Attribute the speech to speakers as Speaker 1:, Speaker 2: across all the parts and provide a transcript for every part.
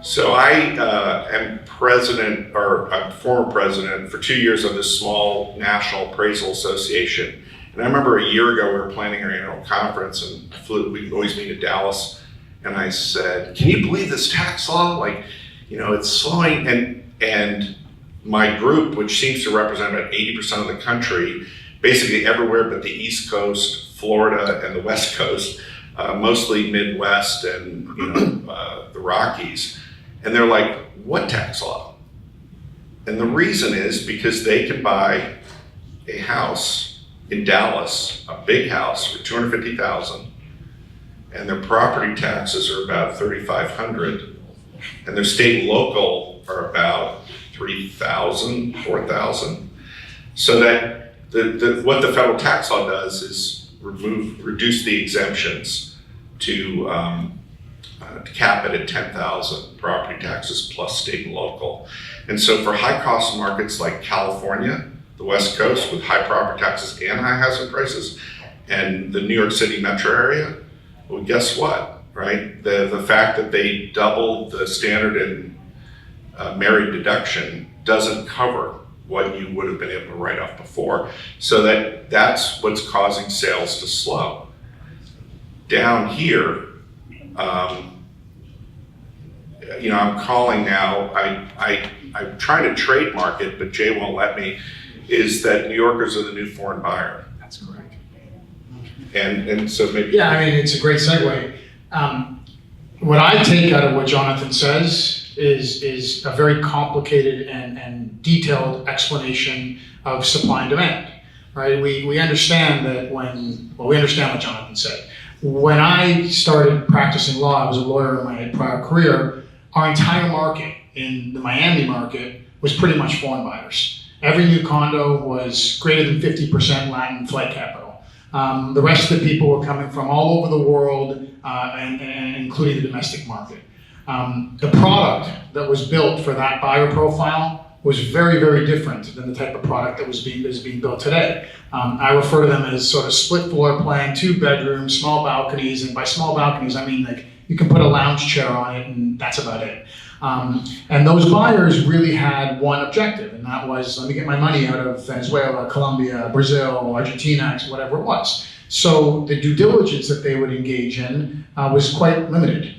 Speaker 1: So I am president, or I'm former president for 2 years of this small national appraisal association. And I remember a year ago we were planning our annual conference, and we always meet in Dallas. And I said, "Can you believe this tax law? Like, it's slowing." And my group, which seems to represent about 80% of the country, basically everywhere but the East Coast, Florida, and the West Coast, mostly Midwest and the Rockies. And they're like, "What tax law?" And the reason is because they can buy a house in Dallas, a big house for $250,000, and their property taxes are about $3,500, and their state and local are about $3,000, $4,000. So that what the federal tax law does is reduce the exemptions to cap it at $10,000 property taxes plus state and local. And so for high cost markets like California, the West Coast with high property taxes and high housing prices, and the New York City metro area, well, guess what, right? The fact that they doubled the standard and merit deduction doesn't cover what you would have been able to write off before. So that's what's causing sales to slow. Down here, I'm calling now, I'm trying to trademark it, but Jay won't let me, is that New Yorkers are the new foreign buyer.
Speaker 2: That's correct.
Speaker 1: And so maybe...
Speaker 2: Yeah, I mean, it's a great segue. What I take out of what Jonathan says is a very complicated and detailed explanation of supply and demand, right? We understand that we understand what Jonathan said. When I started practicing law, I was a lawyer in my prior career, our entire market in the Miami market was pretty much foreign buyers. Every new condo was greater than 50% Latin flight capital. The rest of the people were coming from all over the world, and including the domestic market. The product that was built for that buyer profile was very, very different than the type of product that is being built today. I refer to them as sort of split floor plan, 2 bedrooms, small balconies, and by small balconies, I mean like you can put a lounge chair on it and that's about it. And those buyers really had one objective, and that was, let me get my money out of Venezuela, Colombia, Brazil, Argentina, whatever it was. So the due diligence that they would engage in was quite limited.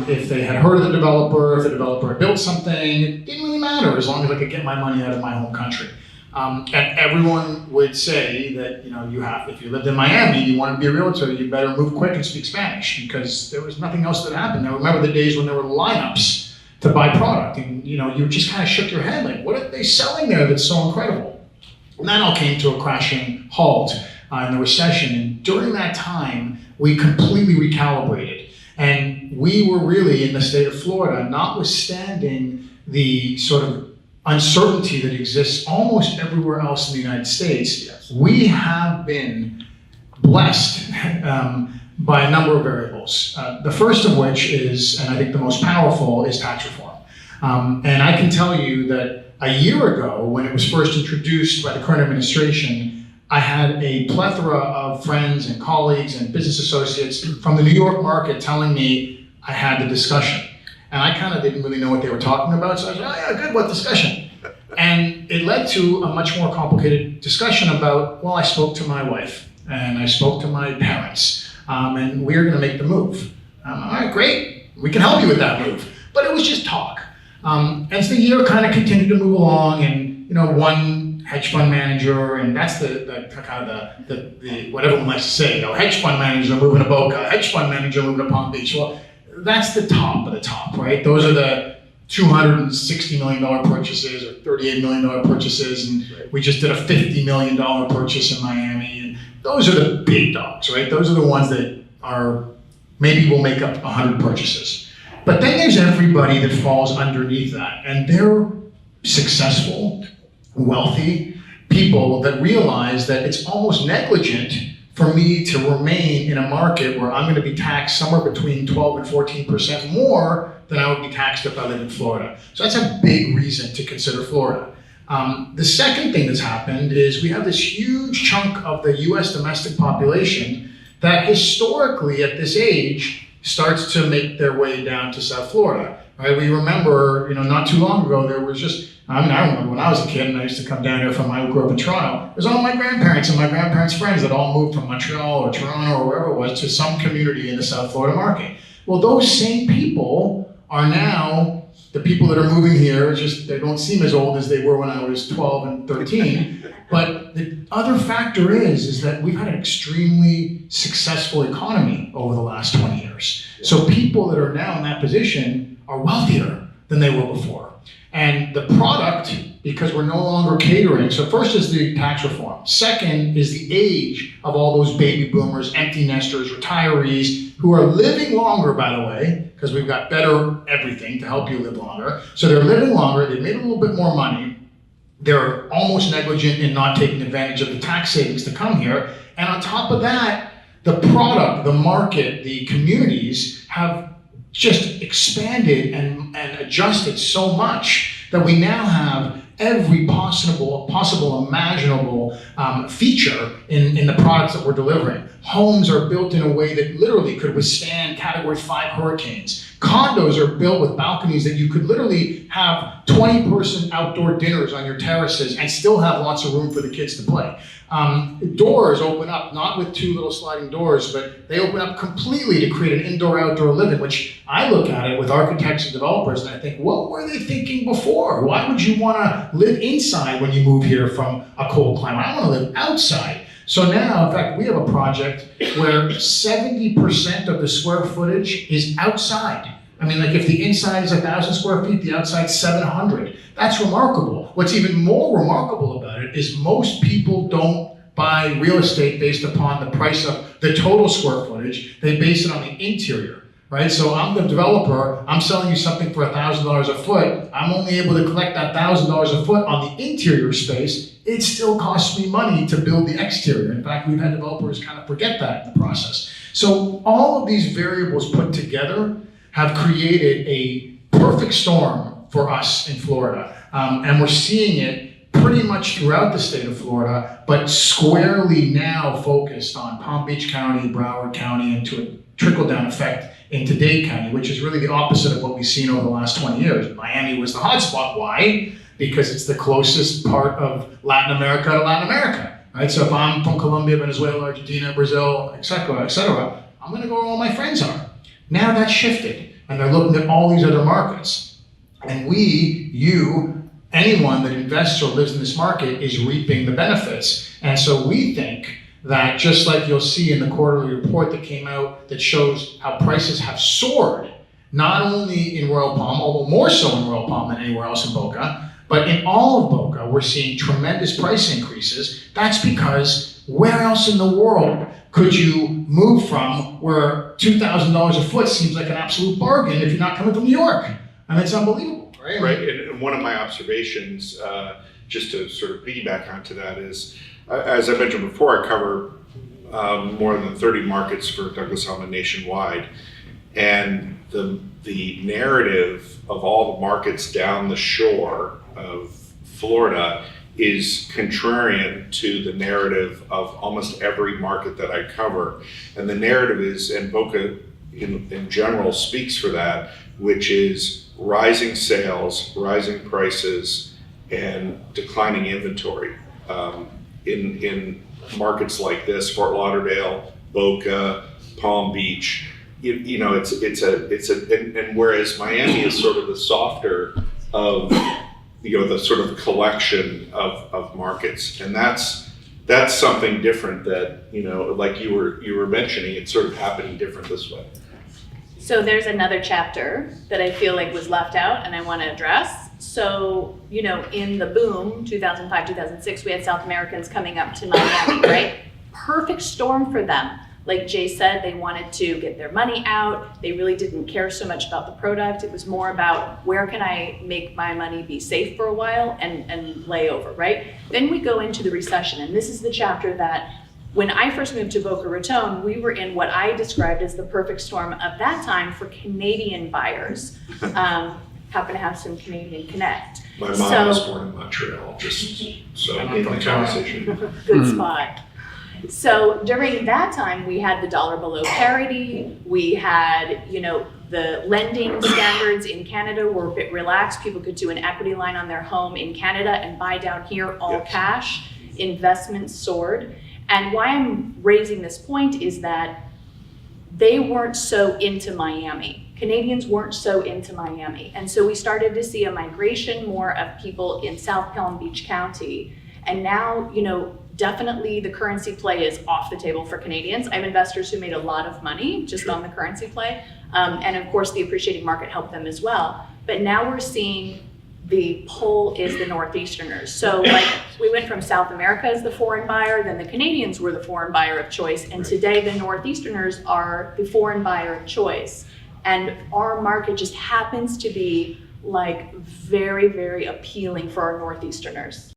Speaker 2: If they had heard of the developer, if the developer had built something, it didn't really matter as long as I could get my money out of my home country. And everyone would say that, if you lived in Miami, you wanted to be a realtor, you better move quick and speak Spanish, because there was nothing else that happened. I remember the days when there were lineups to buy product, and you just kind of shook your head like, what are they selling there that's so incredible? And that all came to a crashing halt in the recession, and during that time, we completely recalibrated. And we were really in the state of Florida, notwithstanding the sort of uncertainty that exists almost everywhere else in the United States. Yes. We have been blessed by a number of variables. The first of which is, and I think the most powerful, is tax reform. And I can tell you that a year ago, when it was first introduced by the current administration, I had a plethora of friends and colleagues and business associates from the New York market telling me I had the discussion. And I kind of didn't really know what they were talking about, so I said, "Oh yeah, good, what discussion?" And it led to a much more complicated discussion about, well, I spoke to my wife, and I spoke to my parents, and we're gonna make the move. All right, great, we can help you with that move. But it was just talk. As the year kind of continued to move along, and one hedge fund manager, and that's the kind of the what everyone likes to say, hedge fund manager moving to Boca, hedge fund manager moving to Palm Beach. Well, that's the top of the top, right? Those are the $260 million purchases or $38 million purchases, and we just did a $50 million purchase in Miami, and those are the big dogs, right? Those are the ones that are, maybe will make up 100 purchases. But then there's everybody that falls underneath that, and they're successful, wealthy people that realize that it's almost negligent for me to remain in a market where I'm going to be taxed somewhere between 12 and 14% more than I would be taxed if I lived in Florida. So that's a big reason to consider Florida. The second thing that's happened is we have this huge chunk of the US domestic population that historically at this age starts to make their way down to South Florida. right? We remember, not too long ago, there was just, I remember when I was a kid and I used to come down here I grew up in Toronto, it was all my grandparents and my grandparents' friends that all moved from Montreal or Toronto or wherever it was to some community in the South Florida market. Well, those same people are now the people that are moving here. It's just they don't seem as old as they were when I was 12 and 13. But the other factor is that we've had an extremely successful economy over the last 20 years. So people that are now in that position are wealthier than they were before. And the product, because we're no longer catering, so first is the tax reform. Second is the age of all those baby boomers, empty nesters, retirees, who are living longer, by the way, because we've got better everything to help you live longer. So they're living longer, they've made a little bit more money, they're almost negligent in not taking advantage of the tax savings to come here. And on top of that, the product, the market, the communities have just expanded and adjusted so much that we now have every possible imaginable feature in the products that we're delivering. Homes are built in a way that literally could withstand Category 5 hurricanes. Condos are built with balconies that you could literally have 20-person outdoor dinners on your terraces and still have lots of room for the kids to play. Doors open up, not with two little sliding doors, but they open up completely to create an indoor-outdoor living, which I look at it with architects and developers and I think, what were they thinking before? Why would you want to live inside when you move here from a cold climate? I want to live outside. So now, in fact, we have a project where 70% of the square footage is outside. I mean, like if the inside is 1,000 square feet, the outside's 700. That's remarkable. What's even more remarkable about it is most people don't buy real estate based upon the price of the total square footage. They base it on the interior, right? So I'm the developer, I'm selling you something for $1,000 a foot. I'm only able to collect that $1,000 a foot on the interior space. It still costs me money to build the exterior. In fact, we've had developers kind of forget that in the process. So all of these variables put together have created a perfect storm for us in Florida. And we're seeing it pretty much throughout the state of Florida, but squarely now focused on Palm Beach County, Broward County, and to a trickle-down effect into Dade County, which is really the opposite of what we've seen over the last 20 years. Miami was the hotspot. Why? Because it's the closest part of Latin America to Latin America, right? So if I'm from Colombia, Venezuela, Argentina, Brazil, et cetera, I'm gonna go where all my friends are. Now that's shifted, and they're looking at all these other markets. And anyone that invests or lives in this market is reaping the benefits. And so we think that just like you'll see in the quarterly report that came out that shows how prices have soared, not only in Royal Palm, although more so in Royal Palm than anywhere else in Boca, but in all of Boca, we're seeing tremendous price increases. That's because where else in the world could you move from where $2,000 a foot seems like an absolute bargain if you're not coming from New York? I mean, it's unbelievable, right?
Speaker 1: Right, and one of my observations, just to sort of piggyback onto that is, as I mentioned before, I cover more than 30 markets for Douglas Elliman nationwide. And the narrative of all the markets down the shore of Florida is contrarian to the narrative of almost every market that I cover. And the narrative is, and Boca in general speaks for that, which is rising sales, rising prices, and declining inventory. In markets like this, Fort Lauderdale, Boca, Palm Beach, and whereas Miami is sort of the softer of, the sort of collection of markets, and that's something different that, like you were mentioning, it's sort of happening different this way.
Speaker 3: So there's another chapter that I feel like was left out and I want to address. So, in the boom, 2005, 2006, we had South Americans coming up to Miami, right? Perfect storm for them. Like Jay said, they wanted to get their money out. They really didn't care so much about the product. It was more about where can I make my money be safe for a while and lay over, right? Then we go into the recession, and this is the chapter that when I first moved to Boca Raton, we were in what I described as the perfect storm of that time for Canadian buyers. Happen to have some Canadian connect.
Speaker 1: My mom was born in Montreal, just so in the conversation.
Speaker 3: Good spot. So during that time, we had the dollar below parity. We had, the lending standards in Canada were a bit relaxed. People could do an equity line on their home in Canada and buy down here all
Speaker 1: Yes.
Speaker 3: cash. Investments soared. And why I'm raising this point is that they weren't so into Miami. Canadians weren't so into Miami. And so we started to see a migration more of people in South Palm Beach County. And now, definitely the currency play is off the table for Canadians. I have investors who made a lot of money just on the currency play. And of course, the appreciating market helped them as well. But now we're seeing the pull is the Northeasterners. So like we went from South America as the foreign buyer, then the Canadians were the foreign buyer of choice. And today the Northeasterners are the foreign buyer of choice. And our market just happens to be like very, very appealing for our Northeasterners.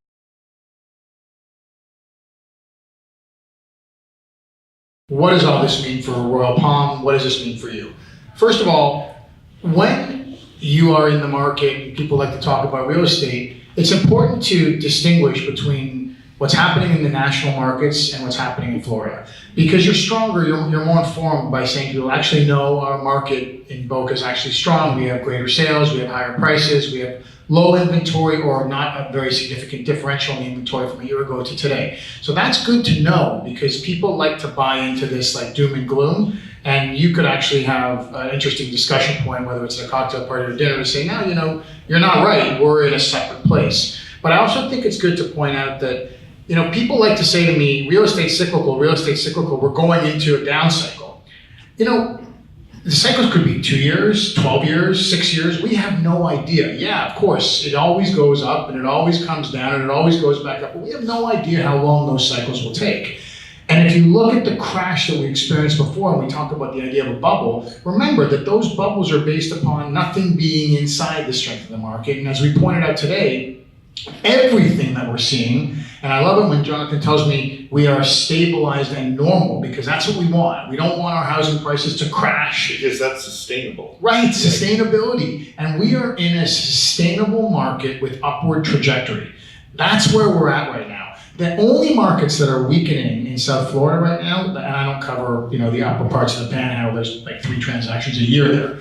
Speaker 2: What does all this mean for Royal Palm? What does this mean for you? First of all, when you are in the market and people like to talk about real estate, it's important to distinguish between what's happening in the national markets and what's happening in Florida. Because you're stronger, you're more informed by saying people actually know our market in Boca is actually strong. We have greater sales, we have higher prices, we have low inventory or not a very significant differential in the inventory from a year ago to today. So that's good to know because people like to buy into this like doom and gloom. And you could actually have an interesting discussion point, whether it's at a cocktail party or dinner, to say, no, you're not right. We're in a separate place. But I also think it's good to point out that, people like to say to me, real estate cyclical, we're going into a down cycle. The cycles could be 2 years, 12 years, 6 years. We have no idea. Yeah, of course, it always goes up and it always comes down and it always goes back up. But we have no idea how long those cycles will take. And if you look at the crash that we experienced before, and we talk about the idea of a bubble, remember that those bubbles are based upon nothing being inside the strength of the market. And as we pointed out today, everything that we're seeing, and I love it when Jonathan tells me we are stabilized and normal, because that's what we want. We don't want our housing prices to crash.
Speaker 1: Because that's sustainable.
Speaker 2: Right, sustainability. And we are in a sustainable market with upward trajectory. That's where we're at right now. The only markets that are weakening in South Florida right now, and I don't cover, the upper parts of the Panhandle, there's like 3 transactions a year there.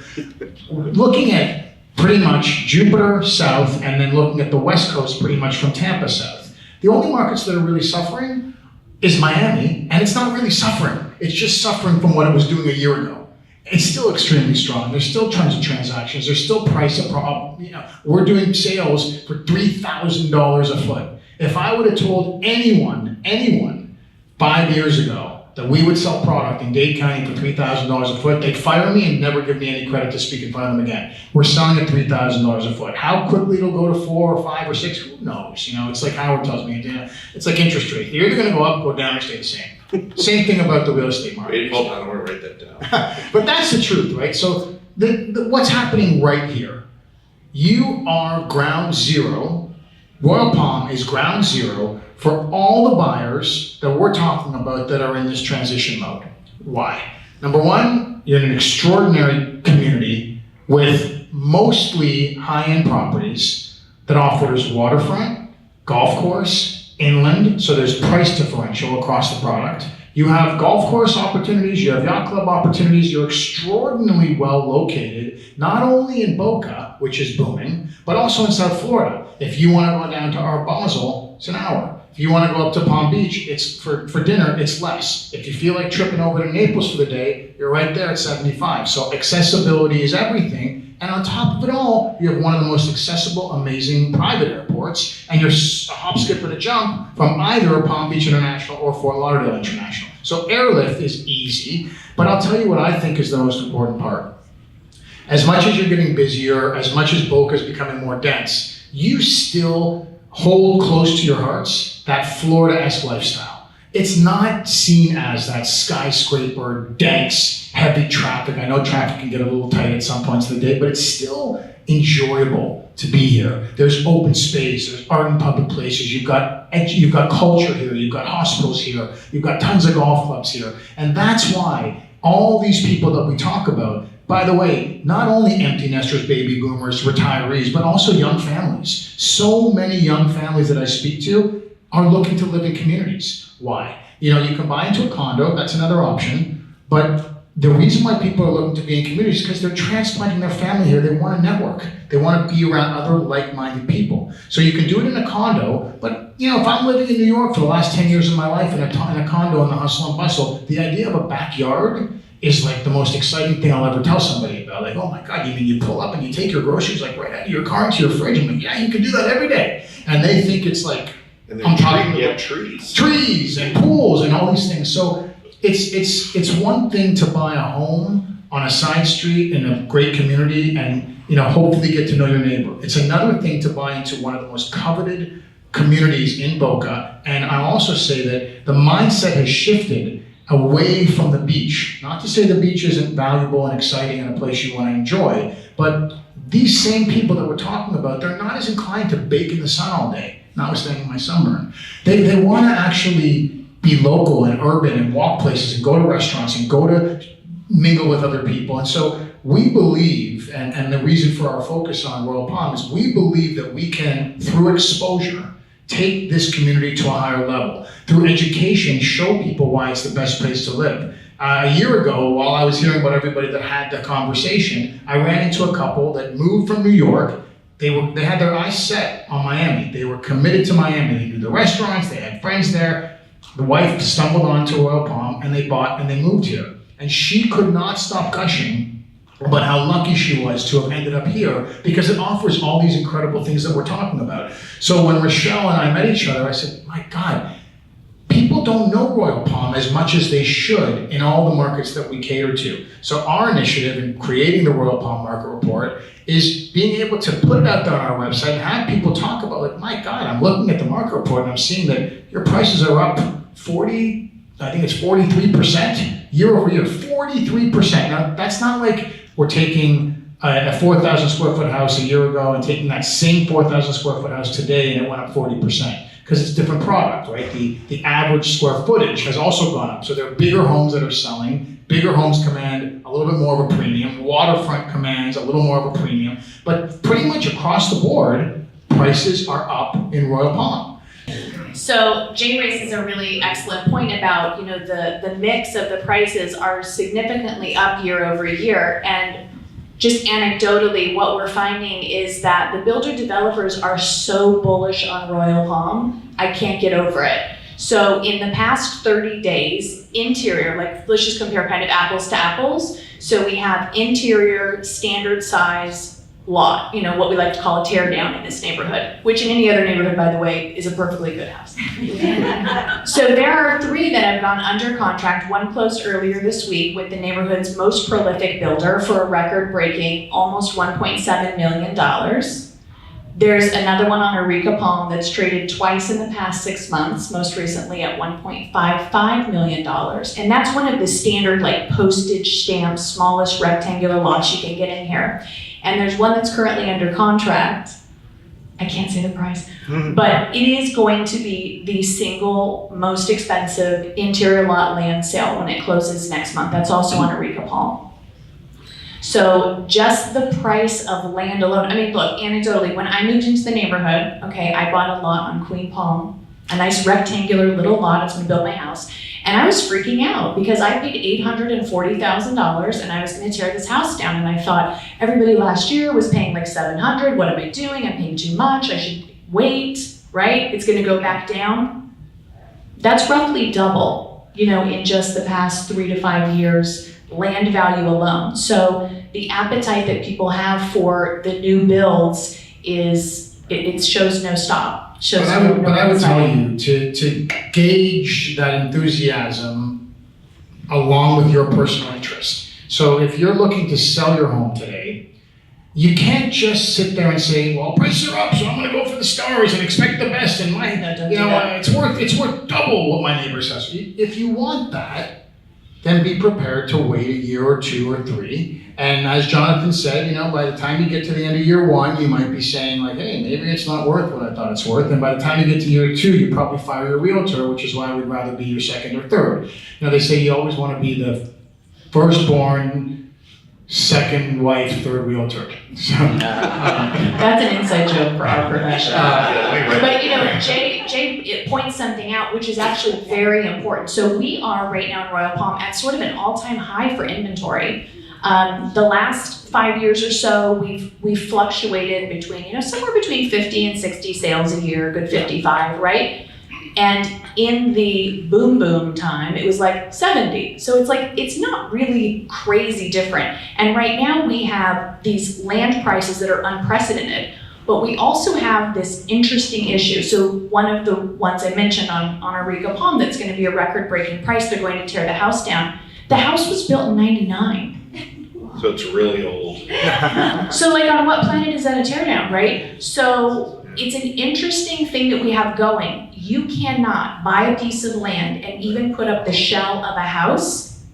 Speaker 2: Looking at pretty much Jupiter south, and then looking at the West Coast pretty much from Tampa south. The only markets that are really suffering is Miami, and it's not really suffering. It's just suffering from what it was doing a year ago. It's still extremely strong. There's still tons of transactions. There's still price of problem. We're doing sales for $3,000 a foot. If I would have told anyone 5 years ago that we would sell product in Dade County for $3,000 a foot, they'd fire me and never give me any credit to speak in front of them again. We're selling at $3,000 a foot. How quickly it'll go to 4 or 5 or 6, who knows? It's like Howard tells me, it's like interest rate. They're either going to go up, go down, or stay the same. Same thing about the real estate market.
Speaker 1: Wait, hold on, I want to write that down.
Speaker 2: But that's the truth, right? So what's happening right here? You are ground zero. Royal Palm is ground zero for all the buyers that we're talking about that are in this transition mode. Why? Number one, you're in an extraordinary community with mostly high-end properties that offers waterfront, golf course, inland, so there's price differential across the product. You have golf course opportunities, you have yacht club opportunities, you're extraordinarily well located, not only in Boca, which is booming, but also in South Florida. If you want to go down to Art Basel, it's an hour. If you want to go up to Palm Beach, it's for dinner, it's less. If you feel like tripping over to Naples for the day, you're right there at 75. So accessibility is everything. And on top of it all, you have one of the most accessible, amazing private airports, and you're a hop, skip, and a jump from either Palm Beach International or Fort Lauderdale International. So airlift is easy, but I'll tell you what I think is the most important part. As much as you're getting busier, as much as Boca is becoming more dense, you still hold close to your hearts that Florida-esque lifestyle. It's not seen as that skyscraper, dense, heavy traffic. I know traffic can get a little tight at some points of the day, but it's still enjoyable to be here. There's open space, there's art in public places, you've got culture here, you've got hospitals here, you've got tons of golf clubs here. And that's why all these people that we talk about, by the way, not only empty nesters, baby boomers, retirees, but also young families. So many young families that I speak to are looking to live in communities. Why? You know, you can buy into a condo, that's another option, but the reason why people are looking to be in communities is because they're transplanting their family here. They want to network. They want to be around other like-minded people. So you can do it in a condo, but you know, if I'm living in New York for the last 10 years of my life in a condo in the hustle and bustle, the idea of a backyard is like the most exciting thing I'll ever tell somebody about. Like, oh my God, you mean you pull up and you take your groceries like right out of your car into your fridge? I'm like, yeah, you can do that every day. And they think it's like,
Speaker 1: And
Speaker 2: I'm talking
Speaker 1: you
Speaker 2: about
Speaker 1: have
Speaker 2: trees and pools and all these things. So it's one thing to buy a home on a side street in a great community and, you know, hopefully get to know your neighbor. It's another thing to buy into one of the most coveted communities in Boca. And I also say that the mindset has shifted away from the beach. Not to say the beach isn't valuable and exciting and a place you want to enjoy, but these same people that we're talking about, they're not as inclined to bake in the sun all day, notwithstanding my sunburn. They want to actually be local and urban and walk places and go to restaurants and go to mingle with other people. And so we believe, and the reason for our focus on Royal Palm is we believe that we can, through exposure, take this community to a higher level. Through education, show people why it's the best place to live. A year ago, while I was hearing about everybody that had the conversation, I ran into a couple that moved from New York. They had their eyes set on Miami. They were committed to Miami. They knew the restaurants, they had friends there. The wife stumbled onto Royal Palm and they bought and they moved here. And she could not stop gushing about how lucky she was to have ended up here because it offers all these incredible things that we're talking about. So when Rochelle and I met each other, I said, my God, people don't know Royal Palm as much as they should in all the markets that we cater to. So our initiative in creating the Royal Palm Market Report is being able to put it out there on our website and have people talk about, like, my God, I'm looking at the market report and I'm seeing that your prices are up 43% year over year, 43%. Now, that's not like we're taking a 4,000 square foot house a year ago and taking that same 4,000 square foot house today and it went up 40%. Because it's a different product, right? The average square footage has also gone up. So there are bigger homes that are selling. Bigger homes command a little bit more of a premium. Waterfront commands a little more of a premium. But pretty much across the board, prices are up in Royal Palm.
Speaker 3: So Jay raises a really excellent point about, you know, the mix of the prices are significantly up year over year. And just anecdotally, what we're finding is that the builder developers are so bullish on Royal Palm, I can't get over it. So in the past 30 days, interior, like let's just compare kind of apples to apples. So we have interior standard size lot, you know, what we like to call a tear down in this neighborhood, which in any other neighborhood, by the way, is a perfectly good house. So there are 3 that have gone under contract. One closed earlier this week with the neighborhood's most prolific builder for a record-breaking almost $1.7 million. There's another one on Eureka Palm that's traded twice in the past 6 months, most recently at $1.55 million. And that's one of the standard like postage stamp, smallest rectangular lots you can get in here. And there's one that's currently under contract. I can't say the price, but it is going to be the single most expensive interior lot land sale when it closes next month. That's also on Eureka Palm. So just the price of land alone, I mean, look, anecdotally, when I moved into the neighborhood, okay, I bought a lot on Queen Palm, a nice rectangular little lot. I was gonna build my house. And I was freaking out because I paid $840,000 and I was gonna tear this house down. And I thought, everybody last year was paying like $700. What am I doing? I'm paying too much. I should wait, right? It's gonna go back down. That's roughly double, you know, in just the past 3 to 5 years, land value alone. So the appetite that people have for the new builds is, it shows no stop.
Speaker 2: But I would tell you to gauge that enthusiasm along with your personal interest. So if you're looking to sell your home today, you can't just sit there and say, well, prices are up, so I'm gonna go for the stars and expect the best. And it's worth double what my neighbor says. If you want that, then be prepared to wait a year or 2 or 3. And as Jonathan said, you know, by the time you get to the end of year 1, you might be saying like, hey, maybe it's not worth what I thought it's worth. And by the time you get to year 2, you probably fire your realtor, which is why we'd rather be your 2nd or 3rd. You know, they say you always want to be the firstborn, 2nd wife, 3rd realtor. So,
Speaker 3: that's an inside joke for our profession. But you know, Jay
Speaker 4: Jay points something out, which is actually very important. So we are right now in Royal Palm at sort of an all-time high for inventory. The last 5 years or so, we've fluctuated between, somewhere between 50 and 60 sales a year, good 55, right? And in the boom time, it was like 70. So it's not really crazy different. And right now we have these land prices that are unprecedented, but we also have this interesting issue. So one of the ones I mentioned on Arica Palm that's gonna be a record-breaking price, they're going to tear the house down. The house was built in 99.
Speaker 1: So it's really old.
Speaker 4: So on what planet is that a teardown, right? So it's an interesting thing that we have going. You cannot buy a piece of land and even put up the shell of a house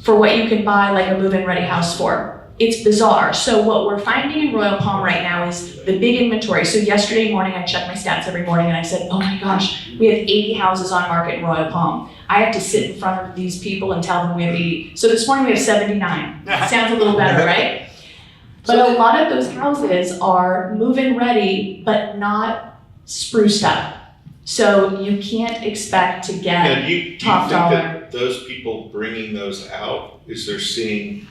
Speaker 4: for what you can buy a move-in ready house for. It's bizarre. So what we're finding in Royal Palm right now is the big inventory. So yesterday morning, I checked my stats every morning and I said, oh my gosh, we have 80 houses on market in Royal Palm. I have to sit in front of these people and tell them we have 80. So this morning we have 79. Sounds a little better, right? But a lot of those houses are move-in ready, but not spruced up. So you can't expect to get
Speaker 1: Do you
Speaker 4: top
Speaker 1: think
Speaker 4: dollar.
Speaker 1: that those people bringing those out, is they're seeing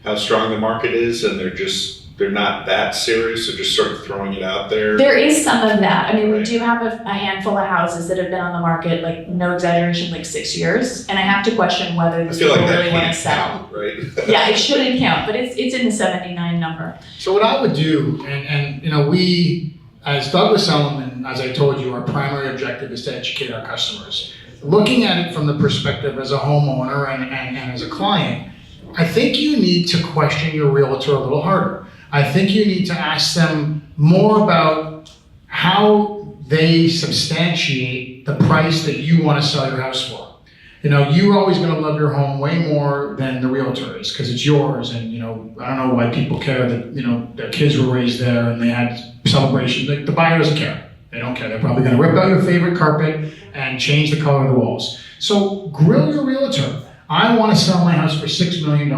Speaker 1: how strong the market is and they're not that serious, they're just sort of throwing it out there?
Speaker 4: There is some of that. I mean, we
Speaker 1: Right.
Speaker 4: do have a handful of houses that have been on the market, no exaggeration, 6 years. And I have to question whether
Speaker 1: I
Speaker 4: these
Speaker 1: feel
Speaker 4: people
Speaker 1: like that
Speaker 4: really want to
Speaker 1: can't
Speaker 4: sell.
Speaker 1: count, right?
Speaker 4: Yeah, it shouldn't count, but it's in the 79 number.
Speaker 2: So what I would do, and we, as Douglas Elliman, as I told you, our primary objective is to educate our customers. Looking at it from the perspective as a homeowner and as a client, I think you need to question your realtor a little harder. I think you need to ask them more about how they substantiate the price that you want to sell your house for. You're always going to love your home way more than the realtor is because it's yours. And, I don't know why people care that, their kids were raised there and they had celebration. The buyer doesn't care. They don't care. They're probably going to rip out your favorite carpet and change the color of the walls. So grill your realtor. I want to sell my house for $6 million.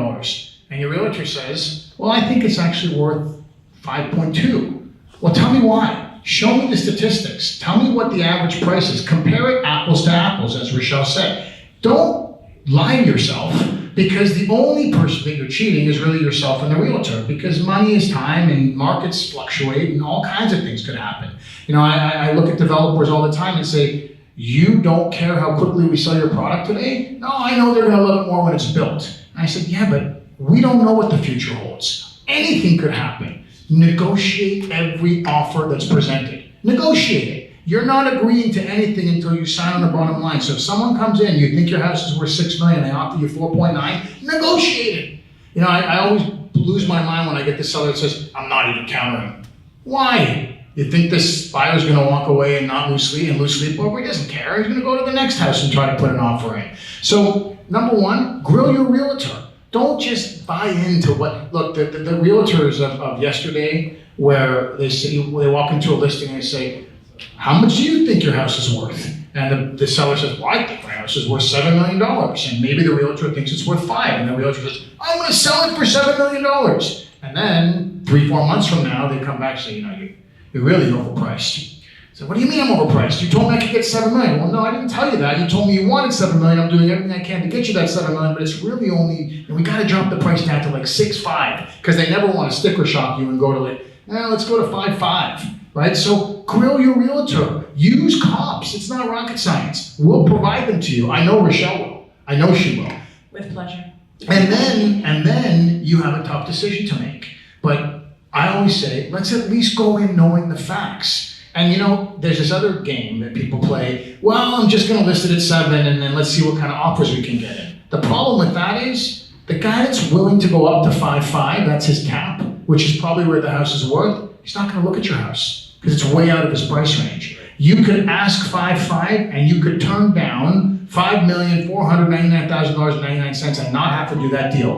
Speaker 2: And your realtor says, well, I think it's actually worth 5.2. Well, tell me why. Show me the statistics. Tell me what the average price is. Compare it apples to apples, as Rochelle said. Don't lie to yourself, because the only person that you're cheating is really yourself and the realtor, because money is time and markets fluctuate and all kinds of things could happen. I look at developers all the time and say, you don't care how quickly we sell your product today? No, I know they're going to love it more when it's built. And I said, yeah, but we don't know what the future holds. Anything could happen. Negotiate every offer that's presented. Negotiate it. You're not agreeing to anything until you sign on the bottom line. So if someone comes in, you think your house is worth $6 million, they offer you 4.9, negotiate it. I always lose my mind when I get the seller that says, I'm not even countering. Why? You think this buyer's gonna walk away and not lose sleep over? He doesn't care. He's gonna go to the next house and try to put an offer in. So number one, grill your realtor. Don't just buy into the realtors of yesterday, where they walk into a listing and they say, how much do you think your house is worth? And the seller says, well, I think my house is worth $7 million. And maybe the realtor thinks it's worth $5 million. And the realtor says, I'm gonna sell it for $7 million. And then 3-4 months from now, they come back and say, you're really overpriced. So what do you mean I'm overpriced? You told me I could get $7 million. Well, no, I didn't tell you that. You told me you wanted $7 million. I'm doing everything I can to get you that $7 million, but it's really only, and we gotta drop the price down to 6.5, because they never want to sticker shock you and go to let's go to 5.5, right? So grill your realtor. Use comps. It's not rocket science. We'll provide them to you. I know Rochelle will. I know she will.
Speaker 4: With pleasure.
Speaker 2: And then you have a tough decision to make. But I always say, let's at least go in knowing the facts. And there's this other game that people play. Well, I'm just gonna list it at 7 and then let's see what kind of offers we can get in. The problem with that is, the guy that's willing to go up to 5.5, that's his cap, which is probably where the house is worth, he's not gonna look at your house, because it's way out of his price range. You could ask 5.5 and you could turn down $5,499,000.99 and not have to do that deal.